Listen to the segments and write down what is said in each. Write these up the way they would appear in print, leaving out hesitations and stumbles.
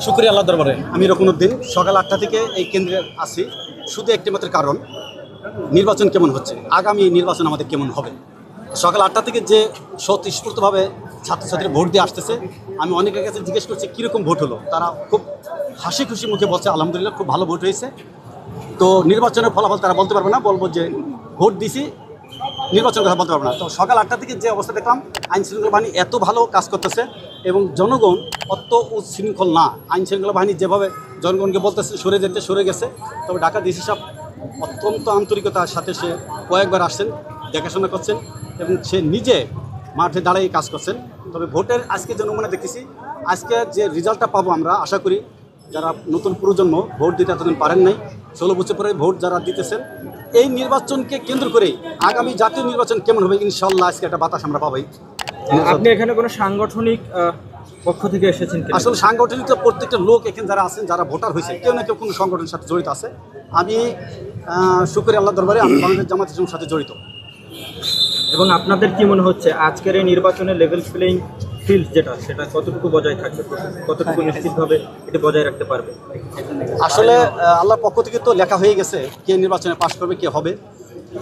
শুকরিয়া আল্লাহ দরবারে। আমি রকুনউদ্দিন, সকাল 8টা থেকে এই কেন্দ্রে আছি। শুধু একটি মাত্র কারণ, নির্বাচন কেমন হচ্ছে, আগামী নির্বাচন আমাদের কেমন হবে। সকাল 8টা থেকে যে স্বতঃস্ফূর্তভাবে ছাত্রছাত্রীরা ভোট দিয়ে আসতেছে, আমি অনেকের কাছে জিজ্ঞেস করছি কীরকম ভোট হলো। তারা খুব হাসি খুশি মুখে বলছে আলহামদুলিল্লাহ খুব ভালো ভোট হয়েছে। তো নির্বাচনের ফলাফল তারা বলতে পারবে না, বলবো যে ভোট দিছি, নির্বাচনের কথা বলতে পারবো না। তো সকাল 8টা থেকে যে অবস্থা দেখলাম, আইন শৃঙ্খলা বাহিনী এত ভালো কাজ করতেছে এবং জনগণ অত উচ্ছৃঙ্খল না। আইন শৃঙ্খলা বাহিনী যেভাবে জনগণকে বলতেছে সরে যেতে, সরে গেছে। তবে ঢাকা ডিসি সাহেব অত্যন্ত আন্তরিকতার সাথে সে কয়েকবার আসছেন, দেখাশোনা করছেন এবং সে নিজে মাঠে দাঁড়িয়ে কাজ করছেন। তবে ভোটের আজকে যে নমুনা দেখতেছি, আজকে যে রেজাল্টটা পাবো আমরা আশা করি যারা নতুন প্রজন্ম ভোট দিতে এতদিন পারেন নাই, 16 বছর পরে ভোট যারা দিতেছেন, এই নির্বাচনকে কেন্দ্র করে আগামী জাতীয় নির্বাচন কেমন হবে ইনশাল্লাহ আজকে একটা বাতাস আমরা পাবোই। আপনি এখানে কোনো সাংগঠনিক পক্ষ থেকে এসেছেন কিনা? আসলে সাংগঠনিক তো প্রত্যেকটা লোক এখানে যারা আছেন, যারা ভোটার হয়েছে, কেউ না কেউ কোনো সংগঠনের সাথে জড়িত আছে। আমি শুকরিয়া আল্লাহ দরবারে আমি বাংলাদেশ জামাত ইসলামের সাথে জড়িত। এবং আপনাদের কি মনে হচ্ছে আজকের এই নির্বাচনে লেভেল প্লেইং ফিল্ড সেটা কতটুকু বজায় থাকবে, কতটুকু নিশ্চিতভাবে এটা বজায় রাখতে পারবে? আসলে আল্লাহর পক্ষ থেকে তো লেখা হয়ে গেছে কে নির্বাচনে পাশ করবে, কে হবে।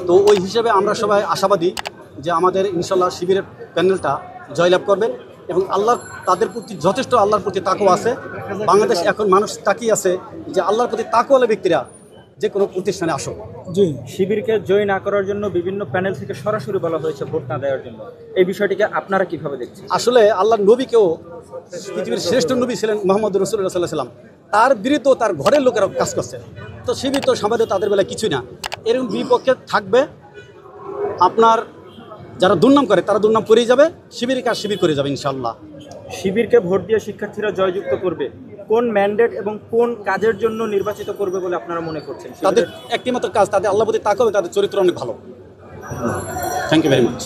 তো ওই হিসেবে আমরা সবাই আশাবাদী যে আমাদের ইনশাল্লাহ শিবিরের প্যানেলটা জয়লাভ করবেন এবং আল্লাহ তাদের প্রতি যথেষ্ট আল্লাহর প্রতি তাকওয়া আছে। বাংলাদেশ এখন মানুষ তাকিয়ে আছে যে আল্লাহর প্রতি তাকওয়ালা ব্যক্তিরা যে কোনো প্রতিষ্ঠানে আসুক। জি, শিবিরকে জয় না করার জন্য বিভিন্ন প্যানেল থেকে সরাসরি বলা হয়েছে ভোট না দেওয়ার জন্য। এই বিষয়টিকে আপনারা কিভাবে দেখছেন? আসলে আল্লাহর নবীকেও, পৃথিবীর শ্রেষ্ঠ নবী ছিলেন মুহাম্মদ রাসূলুল্লাহ সাল্লাল্লাহু আলাইহি ওয়াসাল্লাম, তার বিরুদ্ধেও তার ঘরের লোকেরা কাজ করছে। তো শিবির তো সমাজে তাদের বেলায় কিছুই না। এরকম বিপক্ষে থাকবে আপনার যারা দুর্নাম করে, তারা দুর্নাম করেই যাবে, শিবির কাজ শিবির করে যাবে ইনশাআল্লাহ। শিবিরকে ভোট দিয়ে শিক্ষার্থীরা জয়যুক্ত করবে, কোন ম্যান্ডেট এবং কোন কাজের জন্য নির্বাচিত করবে বলে আপনারা মনে করছেন? তাদের একটি মাত্র কাজ, তাদের আল্লাহর প্রতি তাকাবে, তাদের চরিত্র অনেক ভালো। Thank you very much.